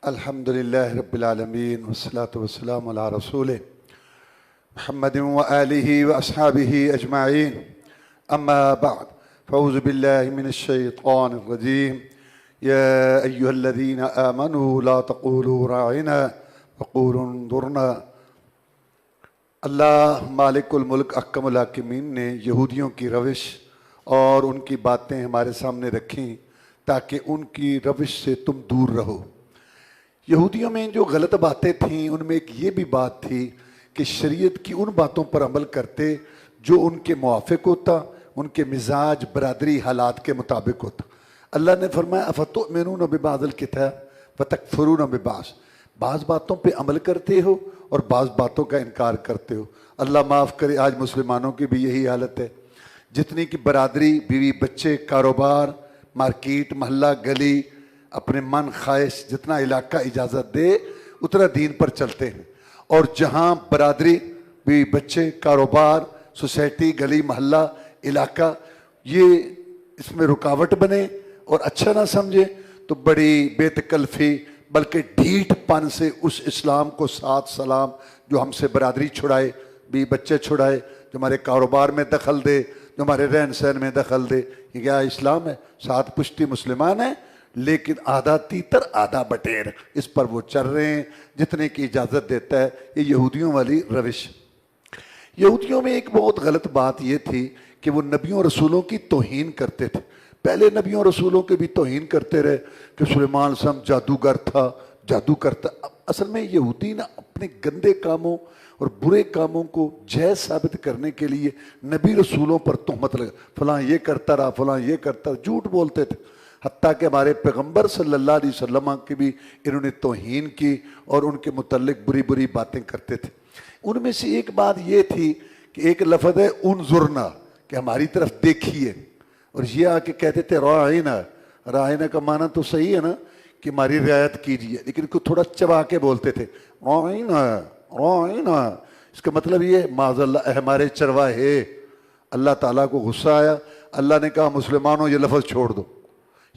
الحمدللہ رب العالمین والصلاة والسلام علی رسولہ محمد وآلہ واصحابہ اجمعین اما بعد فاعوذ باللہ من الشیطان الرجیم یا ایہا الذین آمنوا لا تقولوا راعنا وقولوا انظرنا۔ اللہ مالک الملک احکم الحاکمین نے یہودیوں کی روش اور ان کی باتیں ہمارے سامنے رکھیں تاکہ ان کی روش سے تم دور رہو۔ یہودیوں میں جو غلط باتیں تھیں ان میں ایک یہ بھی بات تھی کہ شریعت کی ان باتوں پر عمل کرتے جو ان کے موافق ہوتا، ان کے مزاج برادری حالات کے مطابق ہوتا۔ اللہ نے فرمایا افتؤمنون ببعض الکتاب وتکفرون ببعض، بعض باتوں پہ عمل کرتے ہو اور بعض باتوں کا انکار کرتے ہو۔ اللہ معاف کرے، آج مسلمانوں کی بھی یہی حالت ہے۔ جتنی کی برادری، بیوی بچے، کاروبار، مارکیٹ، محلہ، گلی، اپنے من خواہش جتنا علاقہ اجازت دے اتنا دین پر چلتے ہیں، اور جہاں برادری، بیوی بچے، کاروبار، سوسائٹی، گلی محلہ، علاقہ یہ اس میں رکاوٹ بنے اور اچھا نہ سمجھے تو بڑی بے تکلفی بلکہ ڈھیٹ پن سے اس اسلام کو ساتھ سلام جو ہم سے برادری چھڑائے، بیوی بچے چھڑائے، جو ہمارے کاروبار میں دخل دے، جو ہمارے رہن سہن میں دخل دے، یہ کیا اسلام ہے؟ ساتھ پشتی مسلمان ہیں لیکن آدھا تیتر آدھا بٹیر، اس پر وہ چل رہے ہیں جتنے کی اجازت دیتا ہے۔ یہ یہودیوں والی روش۔ یہودیوں میں ایک بہت غلط بات یہ تھی کہ وہ نبیوں رسولوں کی توہین کرتے تھے۔ پہلے نبیوں رسولوں کے بھی توہین کرتے رہے کہ سلیمان جادوگر تھا، جادو کرتا۔ اصل میں یہودی نا اپنے گندے کاموں اور برے کاموں کو جائز ثابت کرنے کے لیے نبی رسولوں پر تہمت لگا، فلاں یہ کرتا رہا، فلاں یہ کرتا رہا، جھوٹ بولتے تھے۔ حتیٰ کہ ہمارے پیغمبر صلی اللہ علیہ وسلم کی بھی انہوں نے توہین کی اور ان کے متعلق بری بری باتیں کرتے تھے۔ ان میں سے ایک بات یہ تھی کہ ایک لفظ ہے انظرنا، کہ ہماری طرف دیکھیے، اور یہ آ کے کہتے تھے راعینا۔ راعینا کا معنی تو صحیح ہے نا کہ ہماری رعایت کیجیے، لیکن کو تھوڑا چبا کے بولتے تھے راعینا راعینا۔ اس کا مطلب یہ ہے معاذ اللہ اے ہمارے چرواہے۔ اللہ تعالیٰ کو غصہ آیا، اللہ نے کہا مسلمانوں یہ لفظ چھوڑ دو،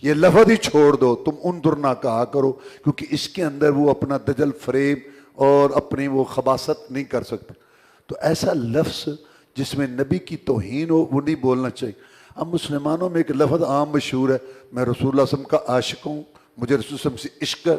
یہ لفظ ہی چھوڑ دو، تم انظرنا کہا کرو، کیونکہ اس کے اندر وہ اپنا دجل فریب اور اپنی وہ خباثت نہیں کر سکتے۔ تو ایسا لفظ جس میں نبی کی توہین ہو وہ نہیں بولنا چاہیے۔ اب مسلمانوں میں ایک لفظ عام مشہور ہے، میں رسول اللہ صلی اللہ علیہ وسلم کا عاشق ہوں، مجھے رسول اللہ صلی اللہ علیہ وسلم سے عشق ہے۔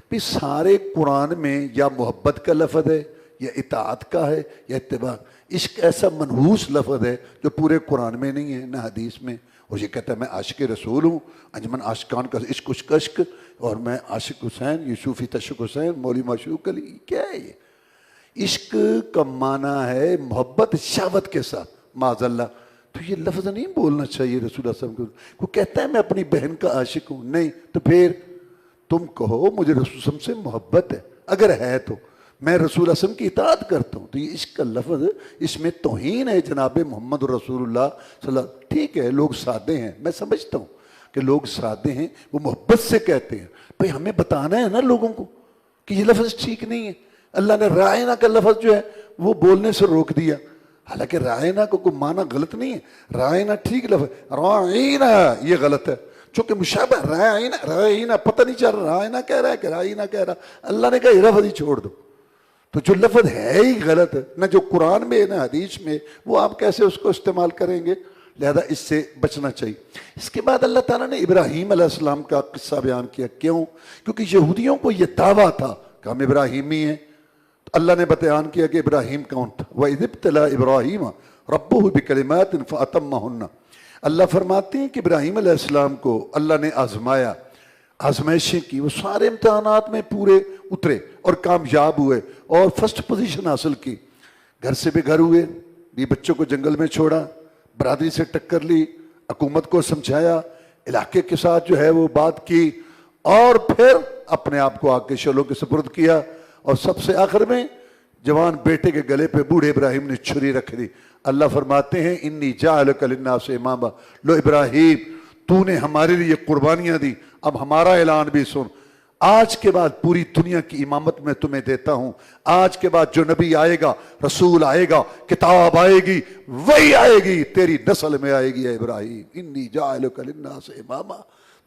بھی سارے قرآن میں یا محبت کا لفظ ہے یا اطاعت کا ہے یا اتباع۔ عشق ایسا منحوس لفظ ہے جو پورے قرآن میں نہیں ہے نہ حدیث میں، اور یہ کہتا ہے میں عاشق رسول ہوں، انجمن عاشقان کا عشق عشق عشق، اور میں عاشق حسین، یوسفی تشق حسین، مولوی معشوق علی۔ کیا ہے یہ؟ عشق کا معنی ہے محبت شہوت کے ساتھ، معاذ اللہ۔ تو یہ لفظ نہیں بولنا چاہیے رسول اللہ صلی اللہ علیہ وسلم کو۔ کہتا ہے میں اپنی بہن کا عاشق ہوں، نہیں تو پھر تم کہو مجھے رسول اللہ صلی اللہ علیہ وسلم سے محبت ہے، اگر ہے تو میں رسول اللہ صلی اللہ علیہ وسلم کی اطاعت کرتا ہوں۔ تو یہ عشق کا لفظ، اس میں توہین ہے جناب محمد رسول اللہ صلی اللہ علیہ وسلم۔ ٹھیک ہے لوگ سادے ہیں، میں سمجھتا ہوں کہ لوگ سادے ہیں، وہ محبت سے کہتے ہیں، بھئی ہمیں بتانا ہے نا لوگوں کو کہ یہ لفظ ٹھیک نہیں ہے۔ اللہ نے رائنا کا لفظ جو ہے وہ بولنے سے روک دیا، حالانکہ رائنا کو کوئی معنی غلط نہیں ہے، رائنا ٹھیک لفظ، رائنا یہ غلط ہے چونکہ مشابہ رائنا، رائنا پتہ نہیں چل رہا، رائنا کہہ رہا ہے کہ رائنا کہہ رہا۔ اللہ نے کہا یہ لفظ ہی چھوڑ دو۔ تو جو لفظ ہے ہی غلط ہے، نہ جو قرآن میں نہ حدیث میں، وہ آپ کیسے اس کو استعمال کریں گے؟ لہذا اس سے بچنا چاہیے۔ اس کے بعد اللہ تعالیٰ نے ابراہیم علیہ السلام کا قصہ بیان کیا۔ کیوں؟ کیونکہ یہودیوں کو یہ دعویٰ تھا کہ ہم ابراہیمی ہیں۔ تو اللہ نے بیان کیا کہ ابراہیم کون تھا۔ وَإِذِ ابْتَلَىٰ إِبْرَاهِيمَ رَبُّهُ بِكَلِمَاتٍ فَأَتَمَّهُنَّ۔ اللہ فرماتے ہیں کہ ابراہیم علیہ السلام کو اللہ نے آزمایا، آزمائشیں کی، وہ سارے امتحانات میں پورے اترے اور کامیاب ہوئے اور فرسٹ پوزیشن حاصل کی۔ گھر سے بے گھر ہوئے، بھی بچوں کو جنگل میں چھوڑا، برادری سے ٹکر لی، حکومت کو سمجھایا، علاقے کے ساتھ جو ہے وہ بات کی، اور پھر اپنے آپ کو آگ کے شعلوں کے سپرد کیا، اور سب سے آخر میں جوان بیٹے کے گلے پہ بوڑھے ابراہیم نے چھری رکھ دی۔ اللہ فرماتے ہیں انی جاعلک للناس اماما، لو ابراہیم تو نے ہمارے لیے قربانیاں دی، اب ہمارا اعلان بھی سن، آج کے بعد پوری دنیا کی امامت میں تمہیں دیتا ہوں۔ آج کے بعد جو نبی آئے گا، رسول آئے گا، کتاب آئے گی، وہی آئے گی، تیری نسل میں آئے گی اے ابراہیم، انی جاعلک للناس اماما،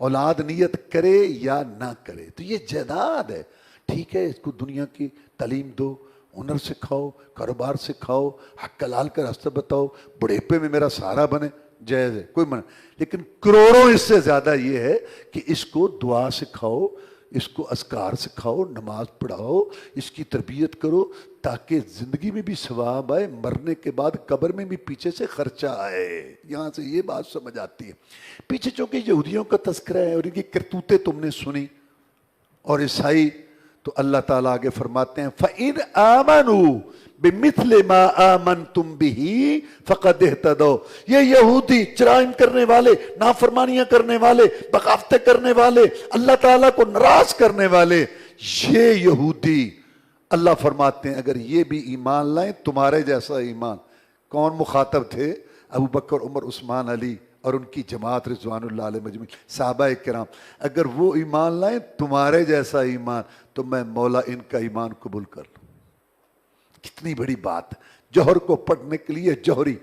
اولاد نیت کرے یا نہ کرے تو یہ جائیداد ہے. ٹھیک ہے، اس کو دنیا کی تعلیم دو، ہنر سکھاؤ، کاروبار سکھاؤ، حق حلال کا راستہ بتاؤ، بڑھیپے میں میرا سہارا بنے، جائز ہے، کوئی منع. لیکن کروڑوں اس سے زیادہ یہ ہے کہ اس کو دعا سکھاؤ، اس کو اذکار سکھاؤ، نماز پڑھاؤ، اس کی تربیت کرو تاکہ زندگی میں بھی ثواب آئے، مرنے کے بعد قبر میں بھی پیچھے سے خرچہ آئے. یہاں سے یہ بات سمجھ آتی ہے. پیچھے چونکہ یہودیوں کا تذکرہ ہے اور ان کی کرتوتیں تم نے سنی، اور عیسائی، تو اللہ تعالیٰ آگے فرماتے ہیں فَإِنْ آمَنُوا بِمِثْلِ مَا آمَنْتُمْ بِهِ فَقَدْ اهْتَدَوْا. یہ یہودی، جرائم کرنے والے، نافرمانیاں کرنے والے، بغاوتیں کرنے والے، اللہ تعالیٰ کو ناراض کرنے والے، یہ یہودی اللہ فرماتے ہیں اگر یہ بھی ایمان لائیں تمہارے جیسا ایمان. کون مخاطب تھے؟ ابو بکر، عمر، عثمان، علی اور ان کی جماعت رضوان اللہ علیہ مجمعین، صحابہ کرام. اگر وہ ایمان لائیں تمہارے جیسا ایمان تو میں مولا ان کا ایمان قبول کر لوں. کتنی بڑی بات. جوہر کو پڑھنے کے لیے جوہری،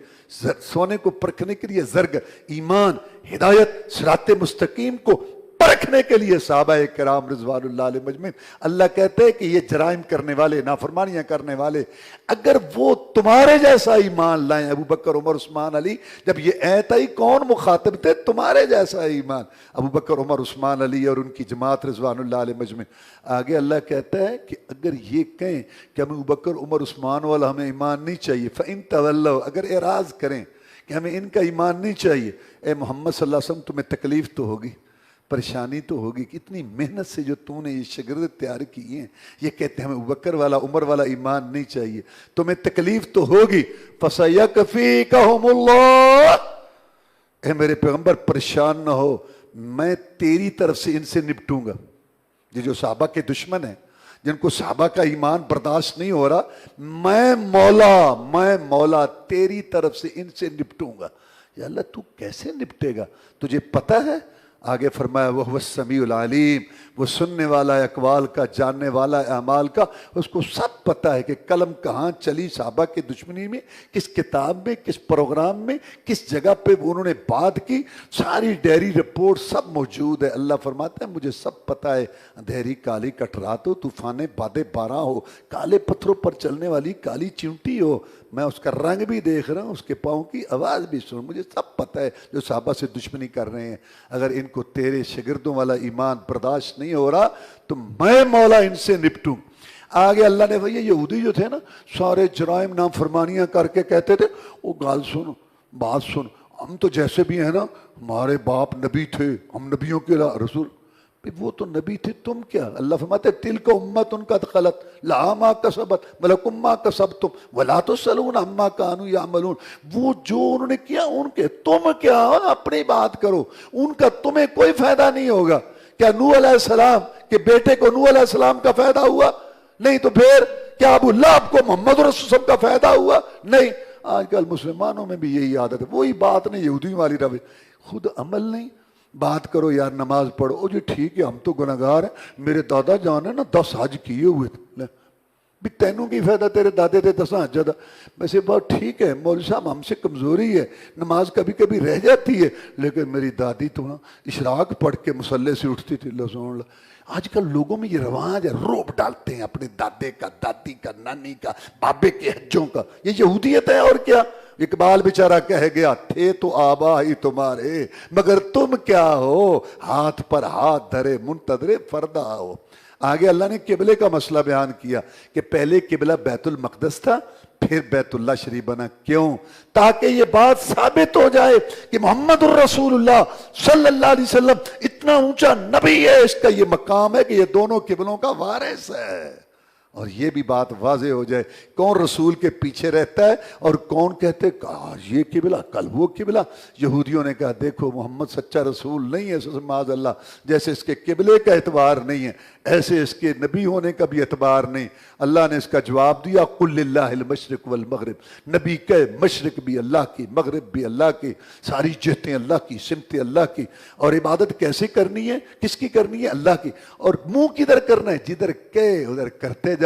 سونے کو پرکھنے کے لیے زرگر، ایمان، ہدایت، صراط مستقیم کو پرکھنے کے لیے صحابہ کرام رضوان اللہ علیہ مجمعین. اللہ کہتے ہیں کہ یہ جرائم کرنے والے، نافرمانیاں کرنے والے، اگر وہ تمہارے جیسا ایمان لائیں. ابو بکر، عمر، عثمان، علی، جب یہ آیت آئی کون مخاطب تھے؟ تمہارے جیسا ایمان. ابو بکر، عمر، عثمان، علی اور ان کی جماعت رضوان اللہ علیہ مجمعین. آگے اللہ کہتا ہے کہ اگر یہ کہیں کہ ہمیں ابو بکر، عمر، عثمان والا ہمیں ایمان نہیں چاہیے، فَإِن تَوَلَّوْا، اگر اعراض کریں کہ ہمیں ان کا ایمان نہیں چاہیے، اے محمد صلی اللہ علیہ وسلم تمہیں تکلیف تو ہوگی، پریشانی تو ہوگی کہ اتنی محنت سے جو تو نے یہ شاگرد تیار کی ہیں، یہ کہتے ہیں ہمیں ابوبکر والا، عمر والا ایمان نہیں چاہیے، تمہیں تکلیف تو ہوگی. فَسَيَكْفِيكَهُمُ اللَّهُ، اے میرے پیغمبر پریشان نہ ہو، میں تیری طرف سے ان سے نپٹوں گا. یہ جو صحابہ کے دشمن ہیں، جن کو صحابہ کا ایمان برداشت نہیں ہو رہا، میں مولا تیری طرف سے ان سے نپٹوں گا. یا اللہ تو کیسے نپٹے گا؟ تجھے پتہ ہے؟ آگے فرمایا وہ السمیع العلیم، وہ سننے والا ہے اقوال کا، جاننے والا ہے اعمال کا. اس کو سب پتہ ہے کہ قلم کہاں چلی صحابہ کے دشمنی میں، کس کتاب میں، کس پروگرام میں، کس جگہ پہ انہوں نے بات کی، ساری ڈیری رپورٹ سب موجود ہے. اللہ فرماتا ہے مجھے سب پتہ ہے. اندھیری کالی کٹرات ہو، طوفانے بادے بارہ ہو، کالے پتھروں پر چلنے والی کالی چیونٹی ہو، میں اس کا رنگ بھی دیکھ رہا ہوں، اس کے پاؤں کی آواز بھی سن، مجھے سب پتہ ہے جو صحابہ سے دشمنی کر رہے ہیں. اگر ان کو تیرے شاگردوں والا ایمان برداشت نہیں ہو رہا تو میں مولا ان سے نپٹوں. آگے اللہ نے یہ یہودی جو تھے نا، سارے جرائم نافرمانیاں کر کے کہتے تھے وہ گال سن، بات سن، ہم تو جیسے بھی ہیں نا، ہمارے باپ نبی تھے، ہم نبیوں کے رسول. وہ تو نبی تھے، تم کیا؟ اللہ فرماتے تلک امت ان کا خلت لہا ما کسبت ولکم ما کسبتم ولا تسألون عما کانوا یعملون. وہ جو انہوں نے کیا ان کے، تم کیا؟ اپنی بات کرو، ان کا تمہیں کوئی فائدہ نہیں ہوگا. کیا نوح علیہ السلام کے بیٹے کو نوح علیہ السلام کا فائدہ ہوا؟ نہیں. تو پھر کیا ابو لہب کو محمد رسول اللہ کا فائدہ ہوا؟ نہیں. آج کل مسلمانوں میں بھی یہی عادت ہے، وہی بات نہیں، یہودیوں والی روش، خود عمل نہیں. بات کرو یار، نماز پڑھو، او جی ٹھیک ہے ہم تو گناہگار ہیں، میرے دادا جان ہے نا 10 حج کیے ہوئے تھے. بھی تینوں کی فائدہ، تیرے دادے تھے 10 حج دا. ویسے بات ٹھیک ہے مولوی صاحب، ہم سے کمزوری ہے، نماز کبھی کبھی رہ جاتی ہے، لیکن میری دادی تو نا اشراق پڑھ کے مصلے سے اٹھتی تھی. اللہ. آج کل لوگوں میں یہ رواج ہے، روب ڈالتے ہیں اپنے دادے کا، دادی کا، نانی کا، بابے کے حجوں کا. یہ یہودیت ہے اور کیا. اقبال بیچارہ کہہ گیا تھے تو آبا ہی تمہارے، مگر تم کیا ہو، ہاتھ پر ہاتھ دھرے منتظر فردہ ہو. آگے اللہ نے قبلے کا مسئلہ بیان کیا کہ پہلے قبلہ بیت المقدس تھا، پھر بیت اللہ شریف بنا. کیوں؟ تاکہ یہ بات ثابت ہو جائے کہ محمد الرسول اللہ صلی اللہ علیہ وسلم اتنا اونچا نبی ہے، اس کا یہ مقام ہے کہ یہ دونوں قبلوں کا وارث ہے. اور یہ بھی بات واضح ہو جائے کون رسول کے پیچھے رہتا ہے اور کون کہتے آج یہ قبلہ کل وہ قبلہ. یہودیوں نے کہا دیکھو محمد سچا رسول نہیں ہے، معاذ اللہ، جیسے اس کے قبلے کا اعتبار نہیں ہے ایسے اس کے نبی ہونے کا بھی اعتبار نہیں. اللہ نے اس کا جواب دیا قل للہ المشرق والمغرب، نبی کہ مشرق بھی اللہ کی، مغرب بھی اللہ کی، ساری جہتیں اللہ کی، سمتیں اللہ کی. اور عبادت کیسے کرنی ہے، کس کی کرنی ہے؟ اللہ کی. اور منہ کدھر کرنا ہے؟ جدھر کہ ادھر کرتے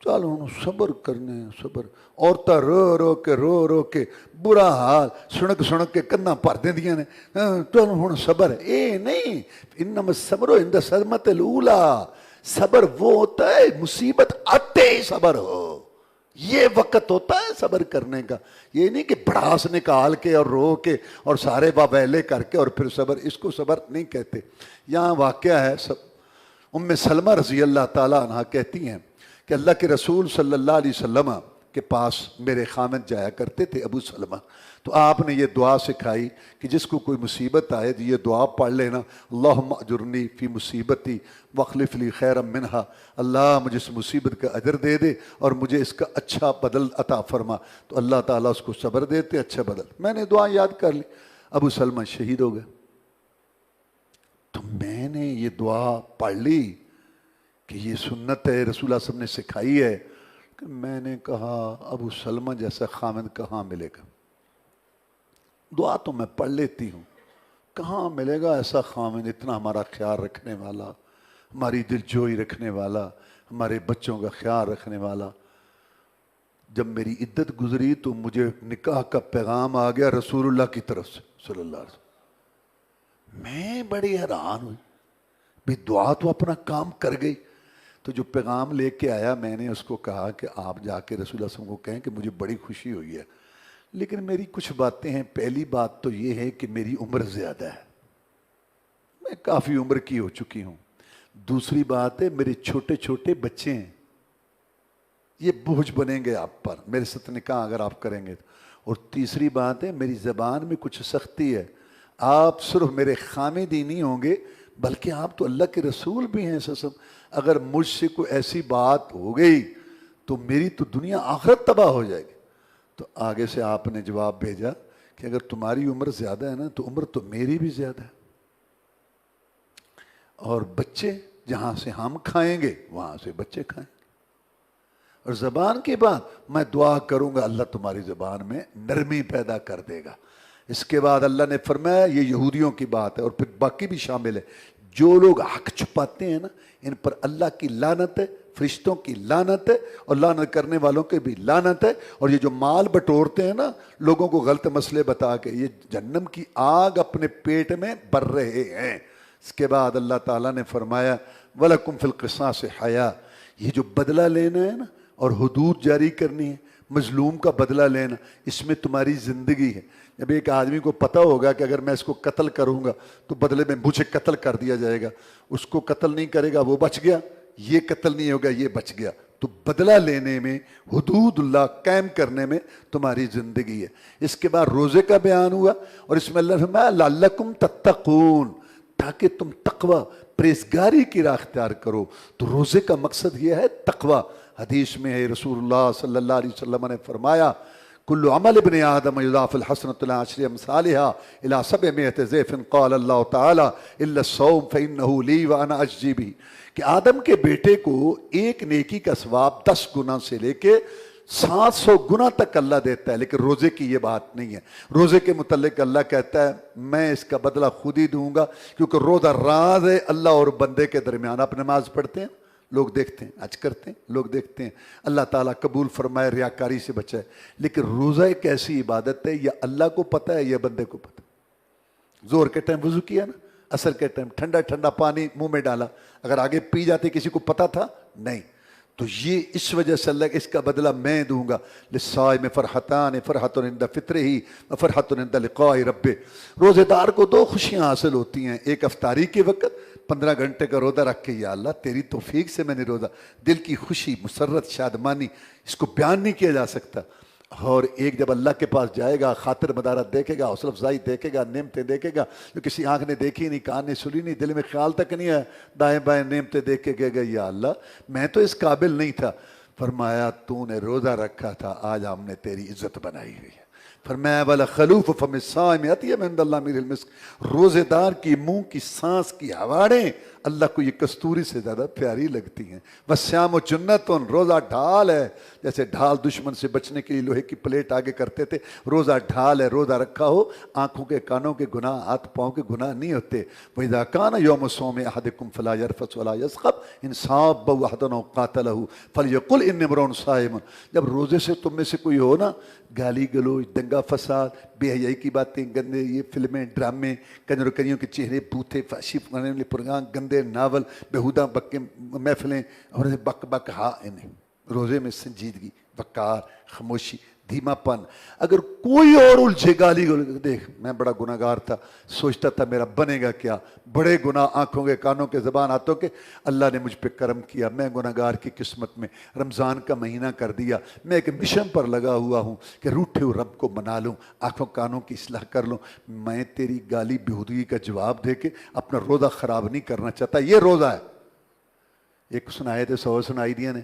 چل ہوں صبر کرنے صبر. عورتیں رو رو کے برا حال سنک کے کنا بھر دیندیاں نے. چل ہوں صبر. اے نہیں، انما الصبر عند الصدمۃ الاولی. صبر وہ ہوتا ہے مصیبت آتے ہی صبر ہو. یہ وقت ہوتا ہے صبر کرنے کا. یہ نہیں کہ بڑاس نکال کے اور رو کے اور سارے واویلے کر کے اور پھر صبر. اس کو صبر نہیں کہتے. یہاں واقعہ ہے ام سلمہ رضی اللہ تعالیٰ عنہ کہتی ہیں کہ اللہ کے رسول صلی اللہ علیہ وسلم کے پاس میرے خامد جایا کرتے تھے ابو سلمہ. تو آپ نے یہ دعا سکھائی کہ جس کو کوئی مصیبت آئے تو یہ دعا پڑھ لینا، اللہم اجرنی فی مصیبتی واخلف لی خیرا منہا. اللہ مجھے اس مصیبت کا اجر دے دے اور مجھے اس کا اچھا بدل عطا فرما. تو اللہ تعالیٰ اس کو صبر دیتے، اچھا بدل. میں نے دعا یاد کر لی. ابو سلمہ شہید ہو گئے. تو میں نے یہ دعا پڑھ لی کہ یہ سنت ہے، رسول اللہ صلی اللہ علیہ وسلم نے سکھائی ہے. کہ میں نے کہا ابو سلمہ جیسا خامد کہاں ملے گا؟ دعا تو میں پڑھ لیتی ہوں، کہاں ملے گا ایسا خامد اتنا ہمارا خیال رکھنے والا، ہماری دل جوئی رکھنے والا، ہمارے بچوں کا خیال رکھنے والا. جب میری عدت گزری تو مجھے نکاح کا پیغام آ گیا رسول اللہ کی طرف سے صلی اللہ علیہ وسلم. میں بڑی حیران ہوئی، بھی دعا تو اپنا کام کر گئی. تو جو پیغام لے کے آیا میں نے اس کو کہا کہ آپ جا کے رسول اللہ صلی اللہ علیہ وسلم کو کہیں کہ مجھے بڑی خوشی ہوئی ہے، لیکن میری کچھ باتیں ہیں. پہلی بات تو یہ ہے کہ میری عمر زیادہ ہے، میں کافی عمر کی ہو چکی ہوں. دوسری بات ہے میرے چھوٹے چھوٹے بچے ہیں، یہ بوجھ بنیں گے آپ پر میرے ساتھ نکاح اگر آپ کریں گے. اور تیسری بات ہے میری زبان میں کچھ سختی ہے. آپ صرف میرے خامد ہی نہیں ہوں گے بلکہ آپ تو اللہ کے رسول بھی ہیں سسم. اگر مجھ سے کوئی ایسی بات ہو گئی تو میری تو دنیا آخرت تباہ ہو جائے گی. تو آگے سے آپ نے جواب بھیجا کہ اگر تمہاری عمر زیادہ ہے نا تو عمر تو میری بھی زیادہ ہے، اور بچے جہاں سے ہم کھائیں گے وہاں سے بچے کھائیں گے. اور زبان کی بات میں دعا کروں گا اللہ تمہاری زبان میں نرمی پیدا کر دے گا. اس کے بعد اللہ نے فرمایا یہ یہودیوں کی بات ہے اور پھر باقی بھی شامل ہے. جو لوگ حق چھپاتے ہیں نا ان پر اللہ کی لعنت ہے، فرشتوں کی لعنت ہے اور لعنت کرنے والوں کے بھی لعنت ہے. اور یہ جو مال بٹورتے ہیں نا لوگوں کو غلط مسئلے بتا کے، یہ جہنم کی آگ اپنے پیٹ میں بھر رہے ہیں. اس کے بعد اللہ تعالیٰ نے فرمایا وَلَكُمْ فِي الْقِصَاصِ حَيَاةٌ. یہ جو بدلہ لینا ہے نا اور حدود جاری کرنی ہے، مظلوم کا بدلہ لینا، اس میں تمہاری زندگی ہے. جب ایک آدمی کو پتہ ہوگا کہ اگر میں اس کو قتل کروں گا تو بدلے میں مجھے قتل کر دیا جائے گا، اس کو قتل نہیں کرے گا وہ بچ گیا، یہ قتل نہیں ہوگا یہ بچ گیا. تو بدلہ لینے میں، حدود اللہ قائم کرنے میں تمہاری زندگی ہے. اس کے بعد روزے کا بیان ہوا اور اس میں اللہ نے فرمایا لعلکم تتقون، تاکہ تم تقوی پرہیزگاری کی راہ اختیار کرو. تو روزے کا مقصد یہ ہے تقوی. حدیث میں ہے رسول اللہ صلی اللہ علیہ وسلم نے فرمایا کل عمل ابن آدم یضاف الحسنۃ الی عشر امثالها الی 700 ضعف قال اللہ تعالی الا الصوم فانه لی وانا اجزی به. کہ آدم کے بیٹے کو ایک نیکی کا ثواب 10 گنا سے لے کے 700 گنا تک اللہ دیتا ہے. لیکن روزے کی یہ بات نہیں ہے. روزے کے متعلق اللہ کہتا ہے میں اس کا بدلہ خود ہی دوں گا، کیونکہ روزہ راز ہے اللہ اور بندے کے درمیان. آپ نماز پڑھتے ہیں لوگ دیکھتے ہیں، حج کرتے ہیں لوگ دیکھتے ہیں، اللہ تعالیٰ قبول فرمائے، ریاکاری سے بچائے. لیکن روزہ ایک ایسی عبادت ہے یا اللہ کو پتہ ہے یا بندے کو پتہ. زور کے ٹائم وضو کیا نا، عصر کے ٹائم ٹھنڈا ٹھنڈا پانی منہ میں ڈالا، اگر آگے پی جاتے کسی کو پتہ تھا؟ نہیں. تو یہ اس وجہ سے اللہ اس کا بدلہ میں دوں گا. للصائم فرحتان فرحۃ عند فطرہ وفرحۃ عند لقاء ربہ. روزے دار کو 2 خوشیاں حاصل ہوتی ہیں. ایک افطاری کے وقت 15 گھنٹے کا روزہ رکھ کے یا اللہ تیری توفیق سے میں نے روزہ، دل کی خوشی، مسرت، شادمانی، اس کو بیان نہیں کیا جا سکتا. اور ایک جب اللہ کے پاس جائے گا، خاطر مدارت دیکھے گا، حوصلہ افزائی دیکھے گا، نعمتیں دیکھے گا جو کسی آنکھ نے دیکھی نہیں، کان نے سنی نہیں، دل میں خیال تک نہیں ہے، دائیں بائیں نعمتیں دیکھ کے کہے گا یا اللہ میں تو اس قابل نہیں تھا. فرمایا تو نے روزہ رکھا تھا، آج ہم نے تیری عزت بنائی ہوئی ہے. فرمایا والا خلوف فم الصائم اطیب عند اللہ من المسک، روزے دار کی منہ کی سانس کی ہواڑیں اللہ کو یہ کستوری سے زیادہ پیاری لگتی ہیں۔ وَالصِّيَامُ جُنَّةٌ، روزہ ڈھال ہے، جیسے ڈھال دشمن سے بچنے کے لیے لوہے کی پلیٹ آگے کرتے تھے، روزہ ڈھال ہے، روزہ رکھا ہو آنکھوں کے کانوں کے گناہ ہاتھ پاؤں کے گناہ نہیں ہوتے۔ وَإِذَا كَانَ يَوْمُ صَوْمِ أَحَدِكُمْ فَلَا يَرْفَثْ وَلَا يَصْخَبْ إِنْ صَابَّهُ أَحَدٌ أَوْ قَاتَلَهُ فَلْيَقُلْ إِنِّي امْرُؤٌ صَائِمٌ۔ جب روزے سے تم میں سے کوئی ہو نا، گالی گلوچ، دنگا فساد، بے حیائی کی باتیں، گندے یہ فلمیں ڈرامے، کنجر و کنیوں کے چہرے بوتھے، فحشی پروگرام، گندے ناول، بےہودہ بک محفلیں اور بک بک، ہاں انہیں روزے میں سنجیدگی، وقار، خاموشی، دھیما پن۔ اگر کوئی اور الجھے گالی دیکھ میں بڑا گناہ گار تھا، سوچتا تھا میرا بنے گا کیا، بڑے گناہ آنکھوں کے کانوں کے زبان ہاتھوں کے، اللہ نے مجھ پہ کرم کیا، میں گناہ گار کی قسمت میں رمضان کا مہینہ کر دیا، میں ایک مشن پر لگا ہوا ہوں کہ روٹھے ہوئے رب کو منا لوں، آنکھوں کانوں کی اصلاح کر لوں۔ میں تیری گالی بہودگی کا جواب دے کے اپنا روزہ خراب نہیں کرنا چاہتا۔ یہ روزہ ہے۔ ایک سنائے تھے 100 سنائی دیا نے،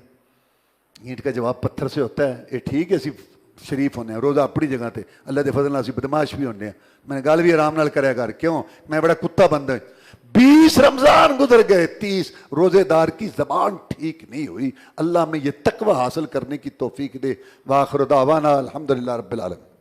اینٹ کا جواب پتھر سے ہوتا ہے، یہ ٹھیک ہے، صرف شریف ہونے ہیں، روزہ اپنی جگہ تے اللہ دے فضل نال اسی بدماش بھی ہونے ہیں، میں نے گل بھی آرام نال کریا کر، کیوں میں بڑا کتا بندہ ہوں۔ 20 رمضان گزر گئے، 30 روزے دار کی زبان ٹھیک نہیں ہوئی۔ اللہ میں یہ تقوی حاصل کرنے کی توفیق دے۔ وآخر دعوانا الحمدللہ رب العالمین۔